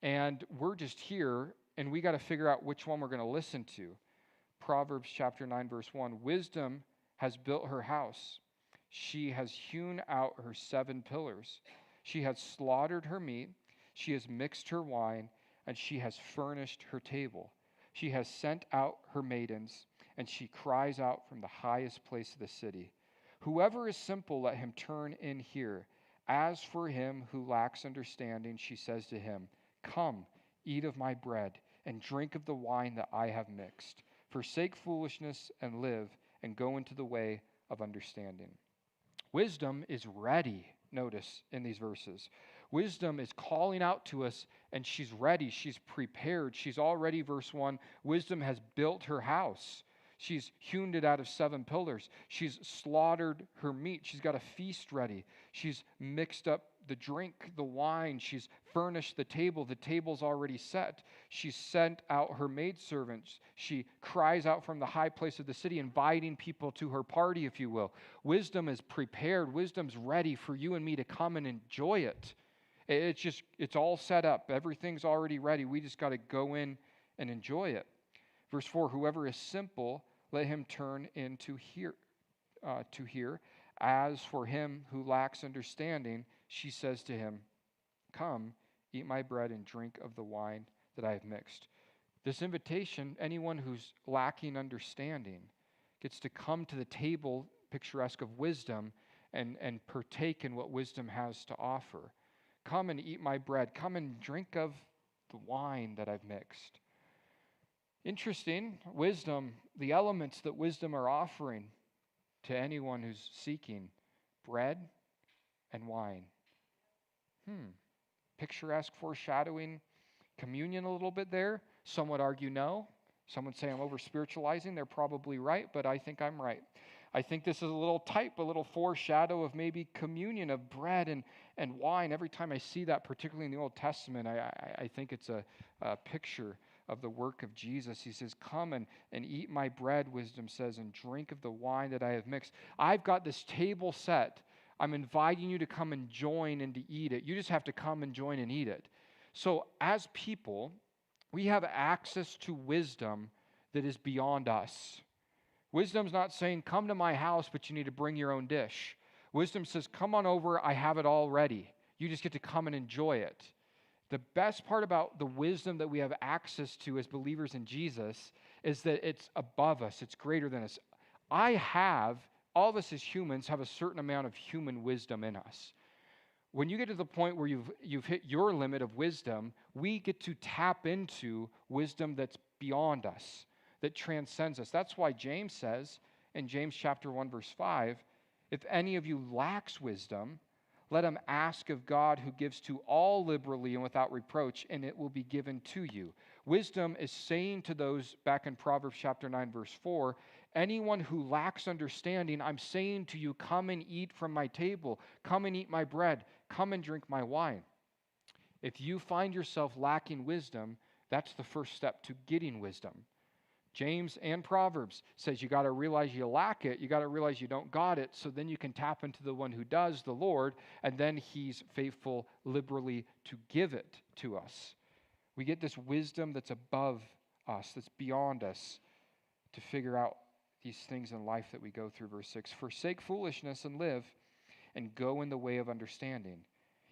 And we're just here, and we got to figure out which one we're going to listen to. Proverbs chapter 9, verse 1, wisdom has built her house. She has hewn out her 7 pillars. She has slaughtered her meat. She has mixed her wine, and she has furnished her table. She has sent out her maidens, and she cries out from the highest place of the city. Whoever is simple, let him turn in here. As for him who lacks understanding, she says to him, come, eat of my bread, and drink of the wine that I have mixed. Forsake foolishness and live, and go into the way of understanding. Wisdom is ready, notice, in these verses. Wisdom is calling out to us, and she's ready. She's prepared. She's already, verse 1, wisdom has built her house. She's hewn it out of 7 pillars. She's slaughtered her meat. She's got a feast ready. She's mixed up the drink, the wine. She's furnished the table. The table's already set. She's sent out her maidservants. She cries out from the high place of the city, inviting people to her party, if you will. Wisdom is prepared. Wisdom's ready for you and me to come and enjoy it. It's all set up. Everything's already ready. We just got to go in and enjoy it. Verse 4, whoever is simple, let him turn in to hear. As for him who lacks understanding, she says to him, come, eat my bread and drink of the wine that I have mixed. This invitation, anyone who's lacking understanding gets to come to the table, picturesque of wisdom, and partake in what wisdom has to offer. Come and eat my bread. Come and drink of the wine that I've mixed. Interesting, wisdom, the elements that wisdom are offering to anyone who's seeking, bread and wine. Picturesque foreshadowing communion a little bit there. Some would argue no. Some would say I'm over-spiritualizing. They're probably right, but I think I'm right. I think this is a little type, a little foreshadow of maybe communion of bread and wine. Every time I see that, particularly in the Old Testament, I think it's a picture of the work of Jesus. He says, come and eat my bread, wisdom says, and drink of the wine that I have mixed. I've got this table set. I'm inviting you to come and join and to eat it. You just have to come and join and eat it. So as people, we have access to wisdom that is beyond us. Wisdom's not saying, come to my house, but you need to bring your own dish. Wisdom says, come on over, I have it all ready. You just get to come and enjoy it. The best part about the wisdom that we have access to as believers in Jesus is that it's above us. It's greater than us. All of us as humans have a certain amount of human wisdom in us. When you get to the point where you've hit your limit of wisdom, we get to tap into wisdom that's beyond us, that transcends us. That's why James says in James chapter 1, verse 5, if any of you lacks wisdom, let him ask of God who gives to all liberally and without reproach, and it will be given to you. Wisdom is saying to those back in Proverbs chapter 9, verse 4, anyone who lacks understanding, I'm saying to you, come and eat from my table. Come and eat my bread. Come and drink my wine. If you find yourself lacking wisdom, That's the first step to getting wisdom. James and Proverbs says you got to realize you lack it. You got to realize you don't got it. So then you can tap into the one who does, the Lord, and then he's faithful liberally to give it to us. We get this wisdom that's above us, that's beyond us, to figure out these things in life that we go through. Verse 6, forsake foolishness and live, and go in the way of understanding.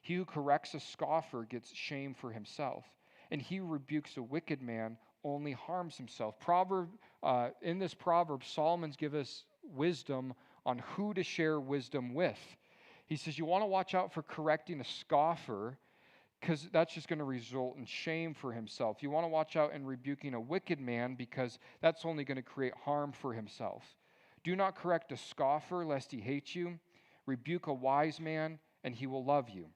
He who corrects a scoffer gets shame for himself, and he who rebukes a wicked man only harms himself. In this proverb, Solomon's give us wisdom on who to share wisdom with. He says you want to watch out for correcting a scoffer, because that's just going to result in shame for himself. You want to watch out in rebuking a wicked man, because that's only going to create harm for himself. Do not correct a scoffer, lest he hate you. Rebuke a wise man, and he will love you.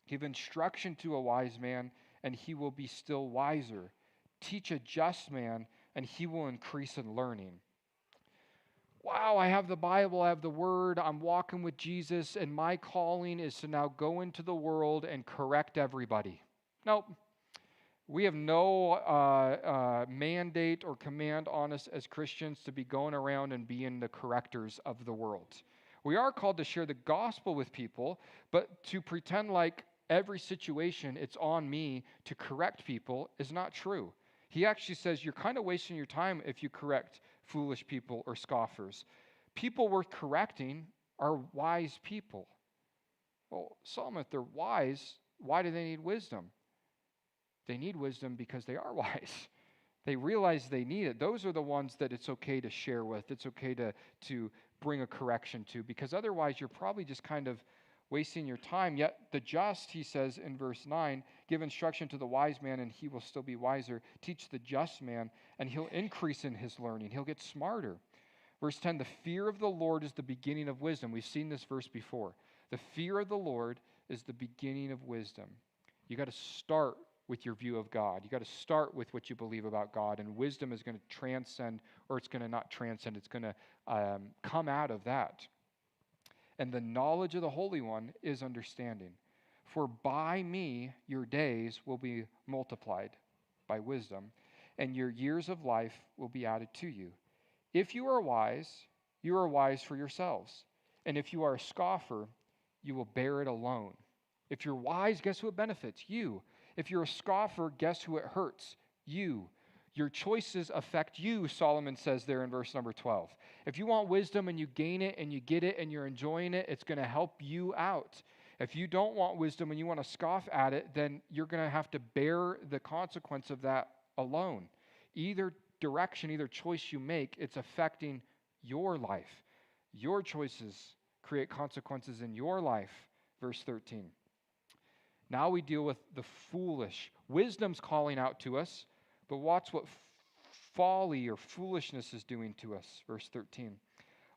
Give instruction to a wise man, and he will be still wiser. Teach a just man, and he will increase in learning. Wow, I have the Bible, I have the Word, I'm walking with Jesus, and my calling is to now go into the world and correct everybody. Nope. We have no mandate or command on us as Christians to be going around and being the correctors of the world. We are called to share the gospel with people, but to pretend like every situation it's on me to correct people is not true. He actually says you're kind of wasting your time if you correct foolish people or scoffers. People worth correcting are wise people. Well, Solomon, if they're wise, why do they need wisdom? They need wisdom because they are wise. They realize they need it. Those are the ones that it's okay to share with. It's okay to bring a correction to, because otherwise you're probably just kind of wasting your time. Yet the just, he says in verse 9, give instruction to the wise man and he will still be wiser. Teach the just man and he'll increase in his learning. He'll get smarter. Verse 10, the fear of the Lord is the beginning of wisdom. We've seen this verse before. The fear of the Lord is the beginning of wisdom. You got to start with your view of God. You got to start with what you believe about God, and wisdom is going to transcend, or it's going to not transcend, it's going to come out of that. And the knowledge of the Holy One is understanding. For by me your days will be multiplied by wisdom, and your years of life will be added to you. If you are wise for yourselves. And if you are a scoffer, you will bear it alone. If you're wise, guess who it benefits? You. If you're a scoffer, guess who it hurts? You. Your choices affect you, Solomon says there in verse number 12. If you want wisdom and you gain it and you get it and you're enjoying it, it's going to help you out. If you don't want wisdom and you want to scoff at it, then you're going to have to bear the consequence of that alone. Either direction, either choice you make, it's affecting your life. Your choices create consequences in your life. Verse 13. Now we deal with the foolish. Wisdom's calling out to us, but watch what folly or foolishness is doing to us. Verse 13.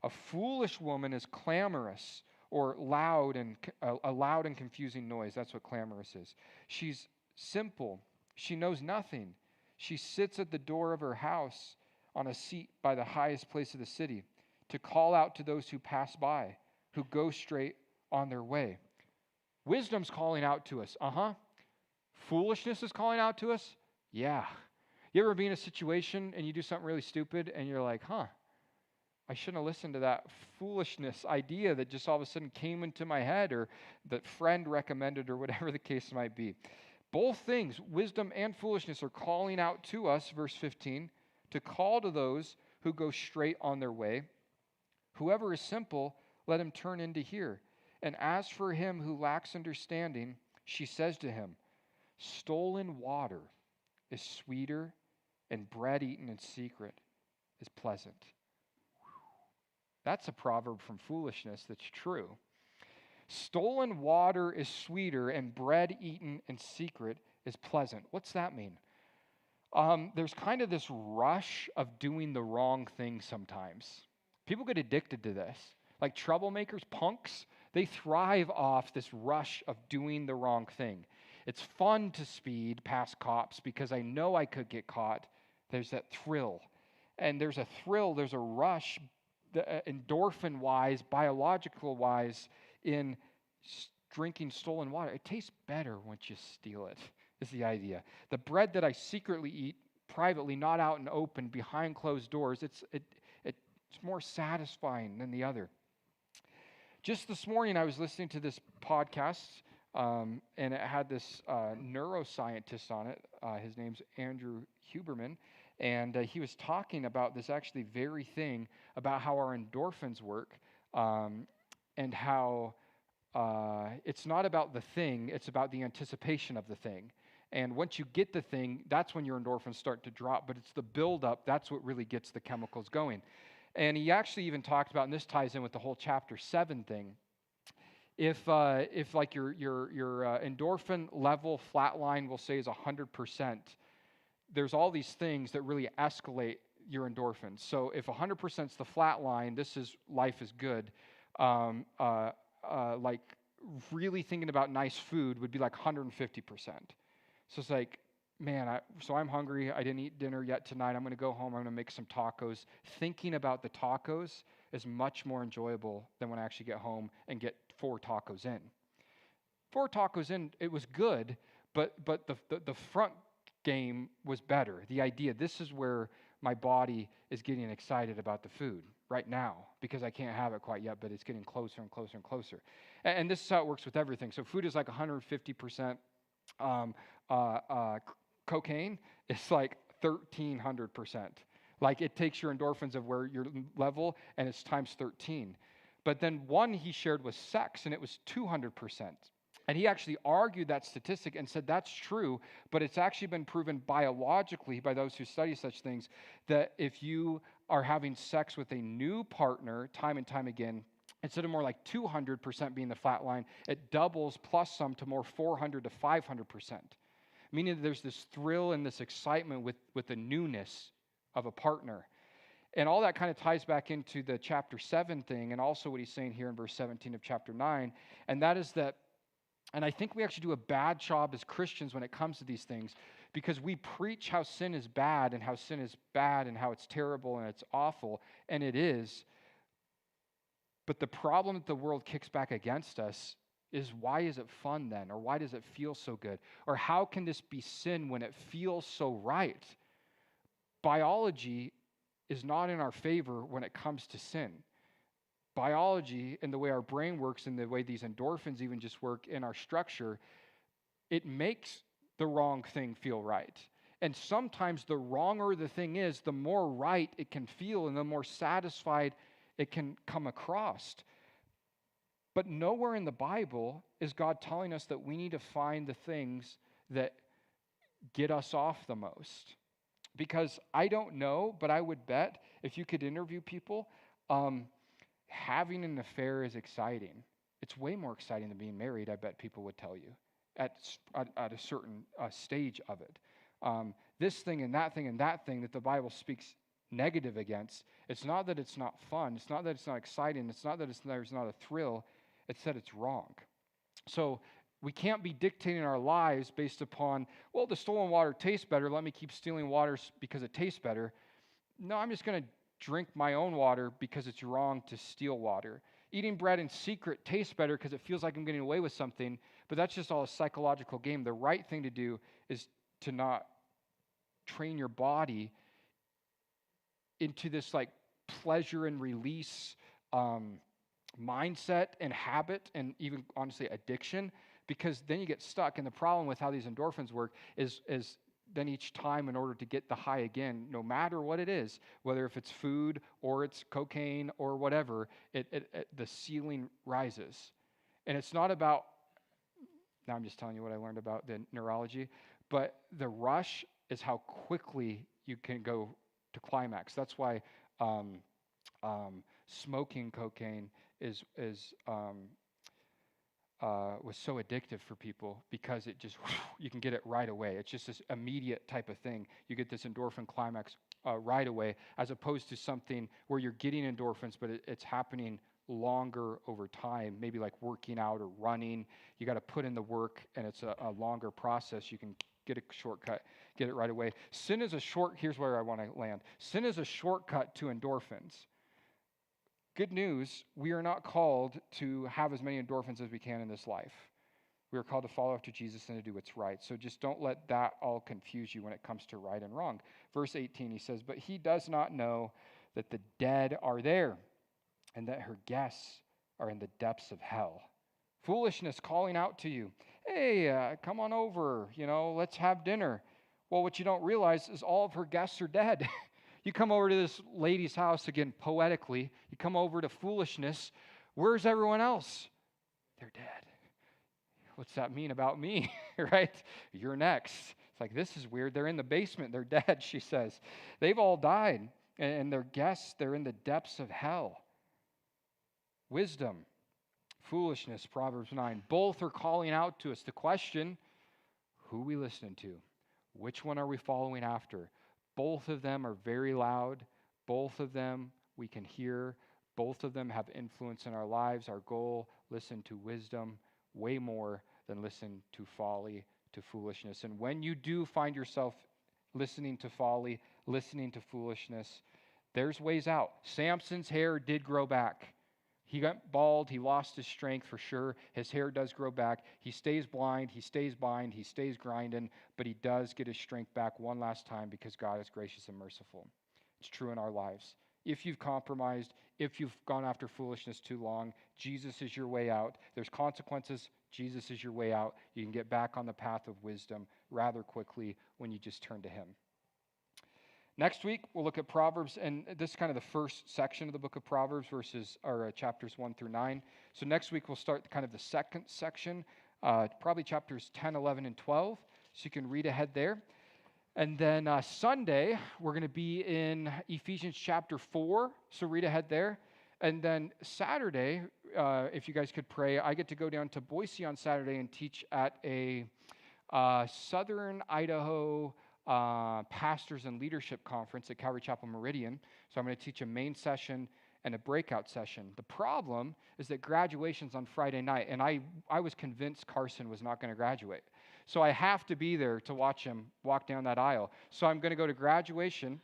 A foolish woman is clamorous, or a loud and confusing noise. That's what clamorous is. She's simple. She knows nothing. She sits at the door of her house on a seat by the highest place of the city to call out to those who pass by, who go straight on their way. Wisdom's calling out to us. Foolishness is calling out to us. Yeah. You ever be in a situation and you do something really stupid and you're like, I shouldn't have listened to that foolishness idea that just all of a sudden came into my head, or that friend recommended, or whatever the case might be. Both things, wisdom and foolishness, are calling out to us, verse 15, to call to those who go straight on their way. Whoever is simple, let him turn in to hear. And as for him who lacks understanding, she says to him, stolen water is sweeter, and bread eaten in secret is pleasant. That's a proverb from foolishness that's true. Stolen water is sweeter, and bread eaten in secret is pleasant. What's that mean? There's kind of this rush of doing the wrong thing sometimes. People get addicted to this. Like troublemakers, punks, they thrive off this rush of doing the wrong thing. It's fun to speed past cops because I know I could get caught. There's that thrill. And there's a thrill, there's a rush, endorphin-wise, biological-wise, in drinking stolen water. It tastes better once you steal it. is the idea. The bread that I secretly eat privately, not out in open, behind closed doors, it's more satisfying than the other. Just this morning, I was listening to this podcast, and it had this neuroscientist on it. His name's Andrew Huberman, and he was talking about this actually very thing about how our endorphins work, and how it's not about the thing, it's about the anticipation of the thing. And once you get the thing, that's when your endorphins start to drop, but it's the buildup, that's what really gets the chemicals going. And he actually even talked about, and this ties in with the whole chapter 7 thing, if like your endorphin level flatline, we'll say, is 100%, there's all these things that really escalate your endorphins. So if 100% is the flat line, this is life is good. Like really thinking about nice food would be like 150%. So it's like, man, so I'm hungry. I didn't eat dinner yet tonight. I'm going to go home. I'm going to make some tacos. Thinking about the tacos is much more enjoyable than when I actually get home and get 4 tacos in. 4 tacos in, it was good, but the front game was better. The idea, this is where my body is getting excited about the food right now because I can't have it quite yet, but it's getting closer and closer and closer. And this is how it works with everything. So food is like 150%. Cocaine is like 1,300%. Like it takes your endorphins of where your level and it's times 13. But then one he shared was sex, and it was 200%. And he actually argued that statistic and said that's true, but it's actually been proven biologically by those who study such things that if you are having sex with a new partner time and time again, instead of more like 200% being the flat line, it doubles plus some to more 400 to 500%. Meaning that there's this thrill and this excitement with the newness of a partner. And all that kind of ties back into the chapter 7 thing, and also what he's saying here in verse 17 of chapter 9, and that is that, and I think we actually do a bad job as Christians when it comes to these things, because we preach how sin is bad and how sin is bad and how it's terrible and it's awful, and it is. But the problem that the world kicks back against us is, why is it fun then? Or why does it feel so good? Or how can this be sin when it feels so right? Biology is not in our favor when it comes to sin. Biology and the way our brain works and the way these endorphins even just work in our structure, it makes the wrong thing feel right. And sometimes the wronger the thing is, the more right it can feel and the more satisfied it can come across. But nowhere in the Bible is God telling us that we need to find the things that get us off the most. Because I don't know, but I would bet if you could interview people, having an affair is exciting. It's way more exciting than being married, I bet people would tell you, at a certain stage of it. This thing and that thing and that thing that the Bible speaks negative against, it's not that it's not fun, it's not that it's not exciting, it's not that there's not a thrill, it's that it's wrong. So we can't be dictating our lives based upon, well, the stolen water tastes better, let me keep stealing water because it tastes better. No, I'm just going to drink my own water because it's wrong to steal water. Eating bread in secret tastes better because it feels like I'm getting away with something, but that's just all a psychological game. The right thing to do is to not train your body into this like pleasure and release mindset and habit, and even honestly addiction, because then you get stuck. And the problem with how these endorphins work is then each time, in order to get the high again, no matter what it is, whether if it's food or it's cocaine or whatever, the ceiling rises. And it's not about, now I'm just telling you what I learned about the neurology, but the rush is how quickly you can go to climax. That's why smoking cocaine was so addictive for people, because it just, you can get it right away. It's just this immediate type of thing. You get this endorphin climax right away, as opposed to something where you're getting endorphins, but it's happening longer over time, maybe like working out or running. You got to put in the work, and it's a longer process. You can get a shortcut, get it right away. Sin is here's where I want to land. Sin is a shortcut to endorphins. Good news, we are not called to have as many endorphins as we can in this life. We are called to follow after Jesus and to do what's right. So just don't let that all confuse you when it comes to right and wrong. Verse 18, he says, "But he does not know that the dead are there, and that her guests are in the depths of hell. Foolishness calling out to you, hey, come on over, let's have dinner. Well, what you don't realize is all of her guests are dead." You come over to this lady's house, again, poetically, you come over to foolishness. Where's everyone else? They're dead. What's that mean about me, right? You're next. It's like, this is weird. They're in the basement. They're dead, she says. They've all died, and their guests, they're in the depths of hell. Wisdom, foolishness, Proverbs 9. Both are calling out to us the question, who are we listening to? Which one are we following after? Both of them are very loud. Both of them we can hear. Both of them have influence in our lives. Our goal, listen to wisdom way more than listen to folly, to foolishness. And when you do find yourself listening to folly, listening to foolishness, there's ways out. Samson's hair did grow back. He got bald. He lost his strength for sure. His hair does grow back. He stays blind. He stays blind. He stays grinding. But he does get his strength back one last time because God is gracious and merciful. It's true in our lives. If you've compromised, if you've gone after foolishness too long, Jesus is your way out. There's consequences. Jesus is your way out. You can get back on the path of wisdom rather quickly when you just turn to him. Next week, we'll look at Proverbs, and this is kind of the first section of the book of Proverbs, chapters 1 through 9. So next week, we'll start kind of the second section, probably chapters 10, 11, and 12, so you can read ahead there. And then Sunday, we're going to be in Ephesians chapter 4, so read ahead there. And then Saturday, if you guys could pray, I get to go down to Boise on Saturday and teach at a Southern Idaho Pastors and Leadership Conference at Calvary Chapel Meridian. So I'm going to teach a main session and a breakout session. The problem is that graduation's on Friday night, and I was convinced Carson was not going to graduate. So I have to be there to watch him walk down that aisle. So I'm going to go to graduation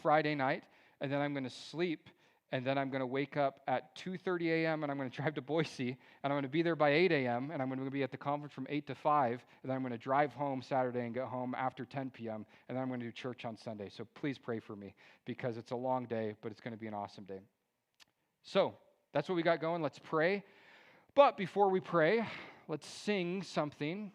Friday night, and then I'm going to sleep, and then I'm going to wake up at 2:30 a.m., and I'm going to drive to Boise, and I'm going to be there by 8 a.m., and I'm going to be at the conference from 8 to 5, and then I'm going to drive home Saturday and get home after 10 p.m., and then I'm going to do church on Sunday. So please pray for me, because it's a long day, but it's going to be an awesome day. So that's what we got going. Let's pray. But before we pray, let's sing something